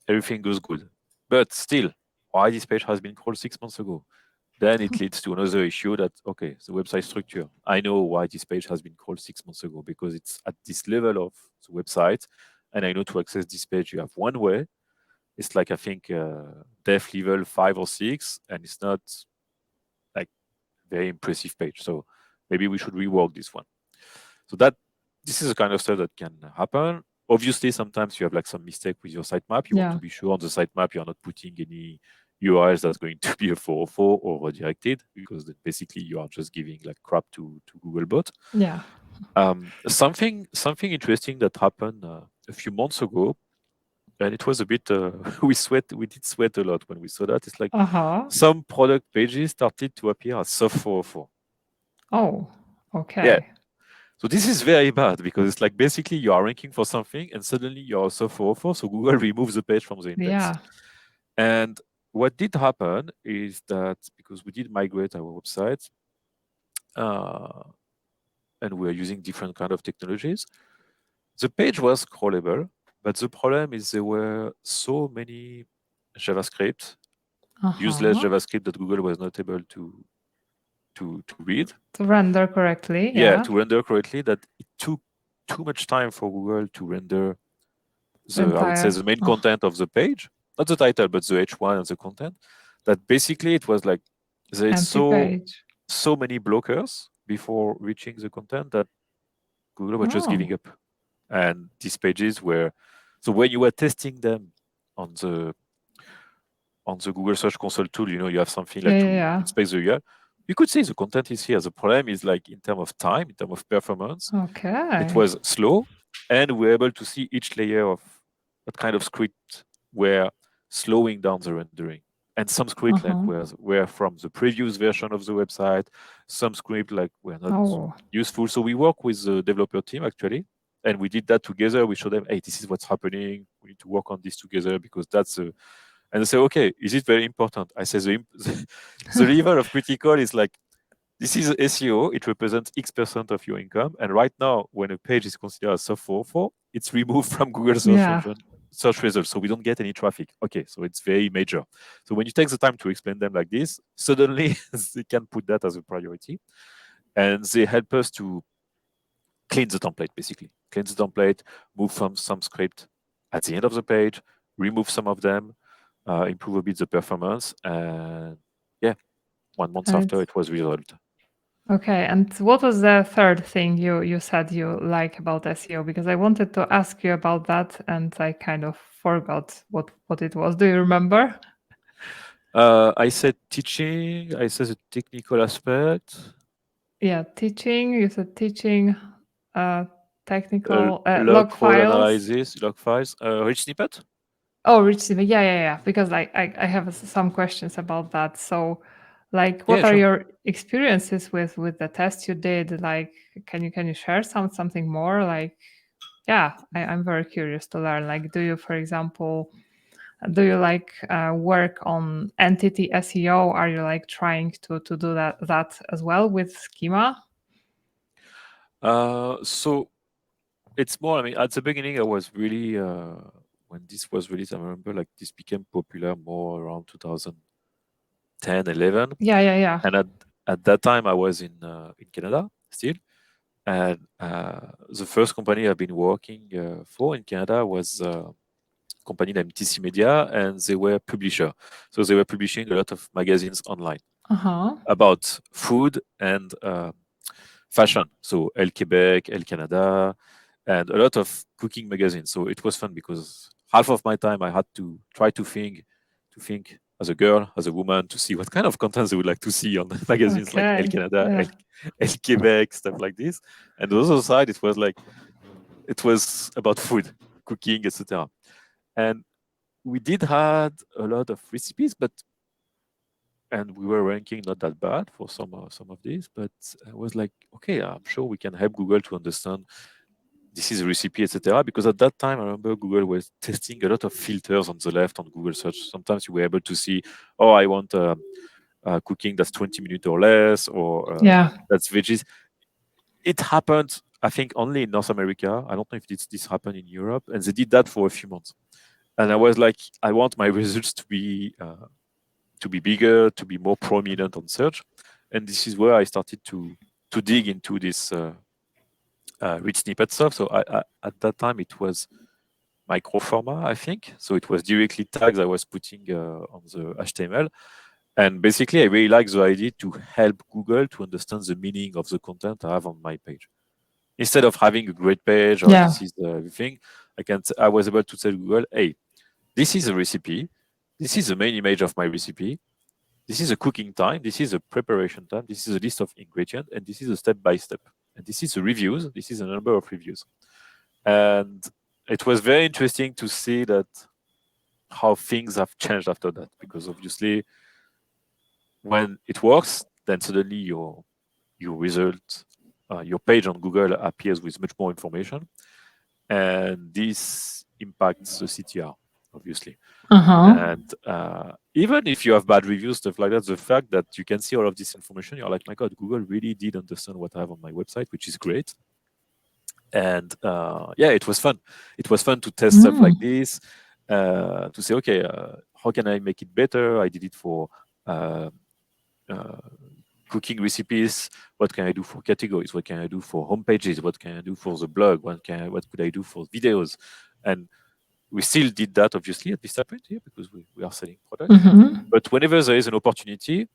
everything goes good. But still, why this page has been crawled 6 months ago? Then it leads to another issue that, okay, the website structure. I know why this page has been crawled 6 months ago, because it's at this level of the website. And I know to access this page, you have one way. It's like, I think, def level 5 or 6, and it's not like very impressive page. So maybe we should rework this one. So this is the kind of stuff that can happen. Obviously, sometimes you have like some mistake with your sitemap. You want to Yeah. be sure on the sitemap you're not putting any URLs that's going to be a 404 or redirected, because then basically you are just giving like crap to Googlebot. Yeah. Something interesting that happened a few months ago, and it was a bit we did sweat a lot when we saw that. It's like Uh-huh. some product pages started to appear as soft 404. Oh, Yeah, okay. so this is very bad, because it's like basically you are ranking for something and suddenly you're also 404, so Google removes the page from the index. Yeah. And what did happen is that, because we did migrate our website, uh, and we're using different kind of technologies, the page was crawlable, but the problem is there were so many JavaScript, useless Uh-huh. JavaScript, that Google was not able to read. To render correctly. Yeah, Yeah. to render correctly, that it took too much time for Google to render The I would say entire the main content of the page, not the title, but the H1 and the content. That basically it was like there is empty page. so many blockers before reaching the content that Google was just Oh, giving up. And these pages were, so when you were testing them on the Google Search Console tool, you have something yeah, like yeah, to yeah. inspect the URL. You could see the content is here. The problem is like in terms of time, in terms of performance, it Okay. was slow, and we were able to see each layer of what kind of script were slowing down the rendering. And some script like Uh-huh. were from the previous version of the website, some script like were not Oh, useful. So we work with the developer team actually, and we did that together. We showed them, hey, this is what's happening. We need to work on this together, because that's a, and they say, okay, is it very important? I say the level of critical is like, this is SEO. It represents X% of your income. And right now, when a page is considered as soft 404, it's removed from Google search yeah. engine search results. So we don't get any traffic. Okay, so it's very major. So when you take the time to explain them like this, suddenly they can put that as a priority. and they help us to clean the template, basically. Clean the template, move some script at the end of the page, remove some of them, improve a bit the performance, and yeah, 1 month And after it was resolved. okay, and what was the third thing you said you like about SEO? Because I wanted to ask you about that, and I kind of forgot what it was. Do you remember? I said teaching, I said the technical aspect, Yeah, teaching. You said teaching, uh, technical log log file files. analysis, log files, rich snippet. Oh, rich CV. Yeah, yeah, yeah. Because I have some questions about that. So, like, Yeah, what are sure. your experiences with the test you did? Like, can you share something more? Like, yeah, I'm very curious to learn. Like, do you, for example, do you like work on entity SEO? Are you like trying to do that as well with schema? So it's more, I mean, at the beginning, I was really, when this was released, I remember like this became popular more around 2010, 11. Yeah, yeah, yeah. And at that time, I was in Canada still. And the first company I've been working for in Canada was a company named TC Media, and they were publisher. So they were publishing a lot of magazines online Uh huh. about food and fashion. So El Quebec, El Canada, and a lot of cooking magazines. So it was fun because half of my time I had to try to think as a girl, as a woman, to see what kind of content they would like to see on magazines like El Okay. Canada, Yeah. El Quebec, stuff like this. And the other side, it was like it was about food, cooking, etc. And we did had a lot of recipes, but and we were ranking not that bad for some of these, but I was like, okay, I'm sure we can help Google to understand this is a recipe, etc. Because at that time, I remember Google was testing a lot of filters on the left on Google search. Sometimes you were able to see, oh, I want cooking that's 20 minutes or less, or Yeah. that's veggies. It happened, I think, only in North America. I don't know if this happened in Europe, and they did that for a few months. And I was like, I want my results to be bigger, to be more prominent on search. And this is where I started to dig into this rich snippet stuff. So at that time, it was microformat, I think. So it was directly tags I was putting on the HTML. And basically, I really like the idea to help Google to understand the meaning of the content I have on my page. Instead of having a great page or Yeah. this is everything, I was able to tell Google, hey, this is a recipe. This is the main image of my recipe. This is a cooking time. This is a preparation time. This is a list of ingredients, and this is a step by step. And this is the reviews. This is a number of reviews. And it was very interesting to see that how things have changed after that, because obviously when it works, then suddenly your result, your page on Google appears with much more information, and this impacts the CTR, obviously. Uh huh. And even if you have bad reviews, stuff like that, the fact that you can see all of this information, you're like, my God, Google really did understand what I have on my website, which is great. And yeah, it was fun. It was fun to test stuff like Mm. this, to say, okay, how can I make it better? I did it for uh, uh, cooking recipes. What can I do for categories? What can I do for home pages? What can I do for the blog? What could I do for videos? And we still did that, obviously, at this point here because we are selling products. Mm-hmm. But whenever there is an opportunity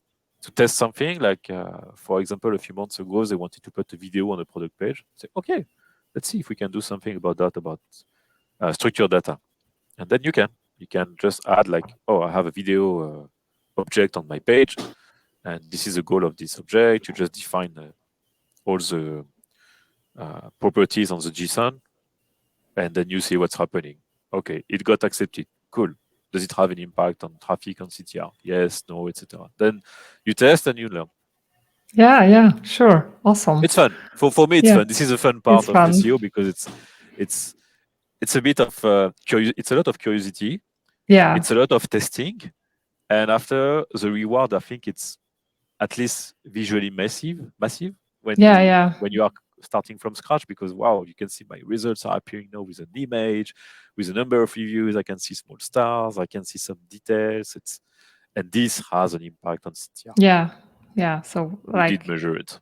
to test something, like for example, a few months ago, they wanted to put a video on a product page. Say, okay, let's see if we can do something about that, about structured data. And then you can just add like, oh, I have a video object on my page, and this is the goal of this object. You just define all the properties on the JSON, and then you see what's happening. Okay, it got accepted. Cool. Does it have an impact on traffic on CTR? Yes, no, etc. Then you test and you learn. Yeah, yeah, sure. Awesome. It's fun. For me, it's Yeah, fun. This is a fun it's part of fun. SEO because it's it's a bit of it's a lot of curiosity. Yeah, It's a lot of testing, and after the reward, I think it's at least visually massive yeah, yeah, when you are starting from scratch, because wow, you can see my results are appearing now with an image, with a number of reviews. I can see small stars, I can see some details. And this has an impact on CTR. yeah, yeah. So We did like, measure it.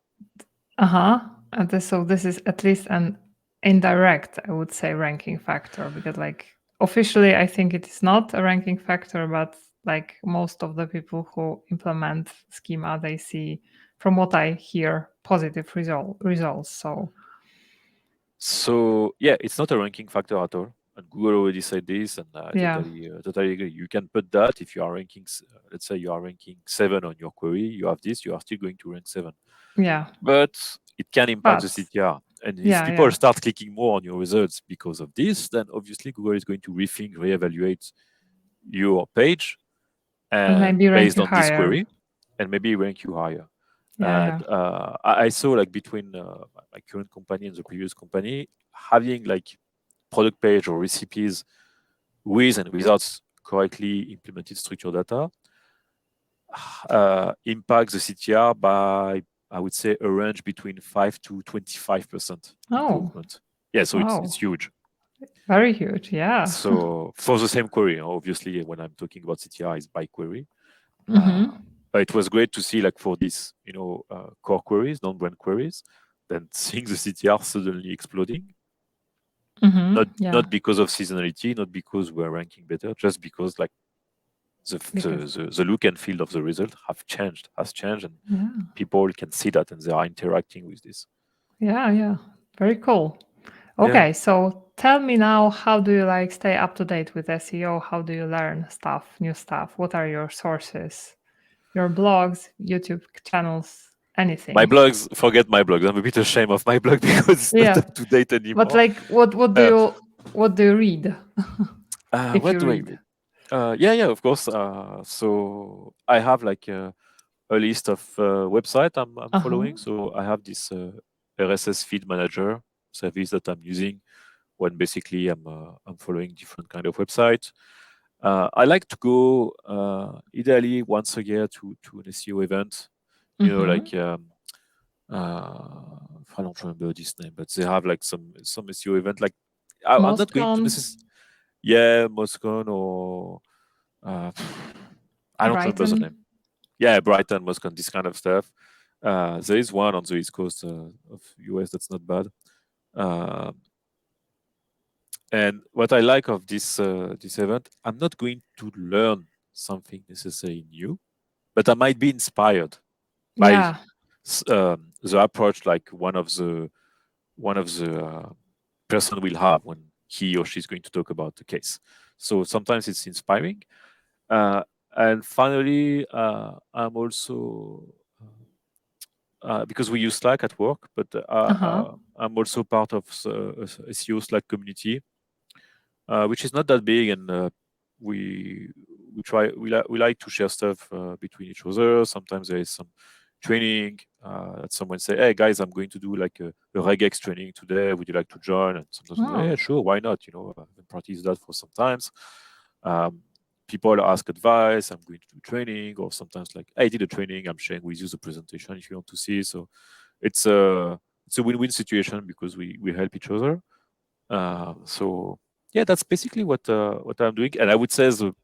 So this is at least an indirect, I would say, ranking factor, because like officially I think it is not a ranking factor, but like most of the people who implement schema, they see, from what I hear, positive results. So yeah, it's not a ranking factor at all. And Google already said this, and I Yeah. totally agree. You can put that if you are ranking, let's say you are ranking 7 on your query, you have this, you are still going to rank 7. Yeah. But it can impact the But CTR. And if yeah, people yeah. start clicking more on your results because of this, then obviously Google is going to rethink, reevaluate your page And and maybe rank based you on this higher. query, and maybe rank you higher. Yeah, yeah. And I saw like between my current company and the previous company, having like product page or recipes with and without correctly implemented structured data impacts the CTR by, I would say, a range between 5 to 25% Oh, improvement. Yeah, so wow. it's huge. Very huge. Yeah. So for the same query, obviously, when I'm talking about CTR, it's by query. Mm-hmm. But it was great to see, like for these, core queries, non-brand queries, then seeing the CTR suddenly exploding. Not Mm-hmm. Yeah. not because of seasonality, not because we're ranking better, just because like Because the look and feel of the result has changed, and yeah. people can see that and they are interacting with this. Yeah, yeah. Very cool. Yeah. Okay, so tell me now, how do you like stay up to date with SEO? How do you learn stuff, new stuff? What are your sources? Your blogs, YouTube channels, My anything? blogs, forget my blogs. I'm a bit ashamed of my blog because it's not Yeah. up to date But anymore. like Uh, what do you read? If what you do I read. read? Yeah, of course. So I have like a list of website I'm Uh-huh. following. So I have this RSS feed manager service that I'm using when basically I'm following different kind of websites. I like to go ideally once a year to an SEO event. Mm-hmm. Like I don't remember this name, but they have like some SEO event. Like I'm not going to Moscon, this is yeah Moscone or uh, I don't remember the name. Brighton. Yeah, Brighton, Moscone, this kind of stuff. There is one on the east coast of US that's not bad. Um, and what I like of this event, I'm not going to learn something necessarily new, but I might be inspired by Yeah. the approach like one of the person will have when he or she's going to talk about the case. So sometimes it's inspiring. Uh, and finally, I'm also because we use Slack at work, but Uh-huh. I'm also part of the SEO Slack community, which is not that big, and we we like to share stuff between each other. Sometimes there is some training that someone say, "Hey guys, I'm going to do like a regex training today. Would you like to join?" And sometimes we say, Oh. "Yeah, sure, why not?" I've been practicing that for some times. Um, People ask advice. I'm going to do training, or sometimes like I did a training. I'm sharing with you the presentation if you want to see. So it's a win-win situation because we help each other. So yeah, that's basically what I'm doing. And I would say the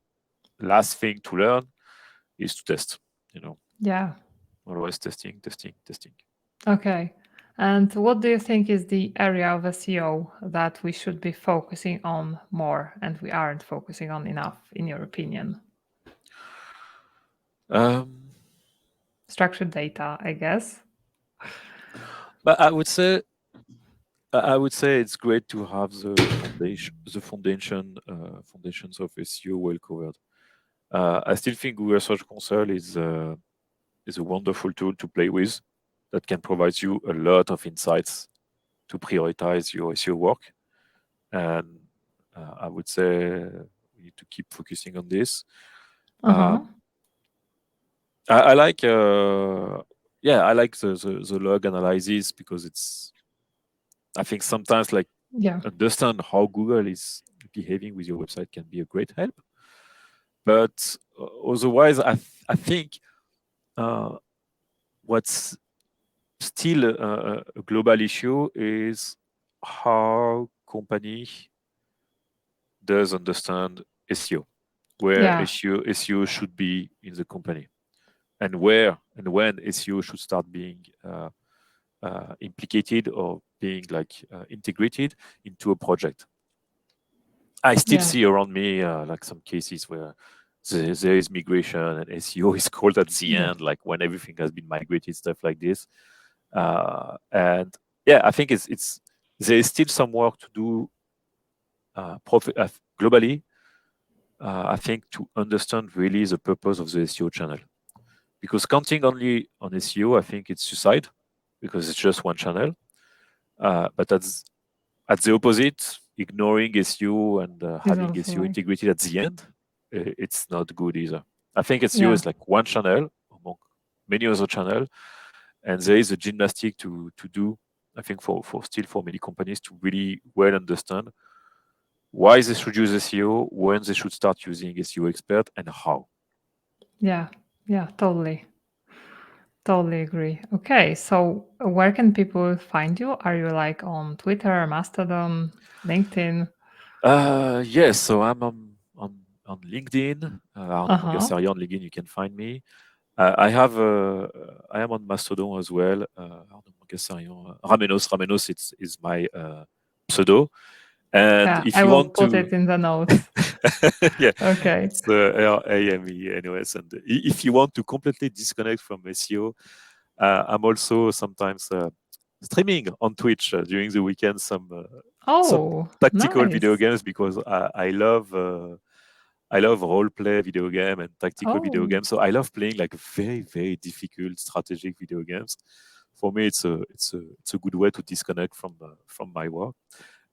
last thing to learn is to test. You know, Yeah. always testing, testing, testing. Okay. And what do you think is the area of SEO that we should be focusing on more and we aren't focusing on enough, in your opinion? Um, Structured data, I guess. but I would say it's great to have the foundations of SEO well covered. I still think Google Search Console is a wonderful tool to play with that can provide you a lot of insights to prioritize your SEO work. And I would say we need to keep focusing on this. Uh-huh. Um, I like, yeah, I like the log analysis because I think sometimes like Yeah. understand how Google is behaving with your website can be a great help. But otherwise, I think uh, what's still a global issue is how company does understand SEO, where Yeah. SEO should be in the company, and where and when SEO should start being implicated or being like integrated into a project. I still Yeah. see around me like some cases where there is migration and SEO is called at the Yeah. end, like when everything has been migrated, stuff like this. And yeah, I think it's there is still some work to do globally. I think to understand really the purpose of the SEO channel, because counting only on SEO, I think it's suicide because it's just one channel. But at the opposite, ignoring SEO and Is having also SEO like, integrated at the end, it's not good either. I think SEO yeah. is like one channel among many other channels, and there is a gymnastic to do. I think for still for many companies to really well understand why they should use SEO, when they should start using SEO expert, and how. Yeah. Yeah. Totally. Totally agree. Okay. So where can people find you? Are you like on Twitter, Mastodon, LinkedIn? Yes, so I'm on LinkedIn, Uh Arnaud huh. Mangasaryan on LinkedIn. You can find me. I am on Mastodon as well. Arnaud Mangasaryan, Ramenos is my pseudo. And Yeah. if I you will want put to, it in the notes. yeah, Okay. it's RAME And if you want to completely disconnect from SEO, I'm also sometimes streaming on Twitch during the weekend some Oh, tactical video nice. games because I love role play video game and tactical video Oh, games. So I love playing like very difficult strategic video games. For me, it's a good way to disconnect from my work.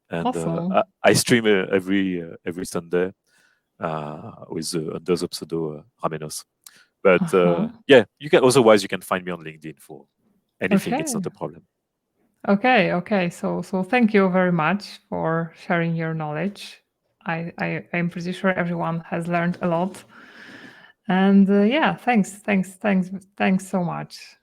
And awesome. I stream every Sunday with under the pseudo Ramenos. But Uh-huh. yeah, you can otherwise you can find me on LinkedIn for anything. It's Okay. not a problem. Okay. Okay. So thank you very much for sharing your knowledge. I'm pretty sure everyone has learned a lot. And yeah, thanks so much.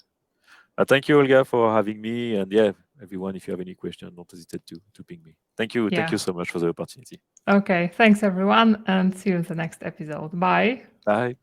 Thank you, Olga, for having me. And yeah, everyone, if you have any question, don't hesitate to ping me. Thank Yeah. you so much for the opportunity. Okay. Thanks everyone, and see you in the next episode. Bye. Bye.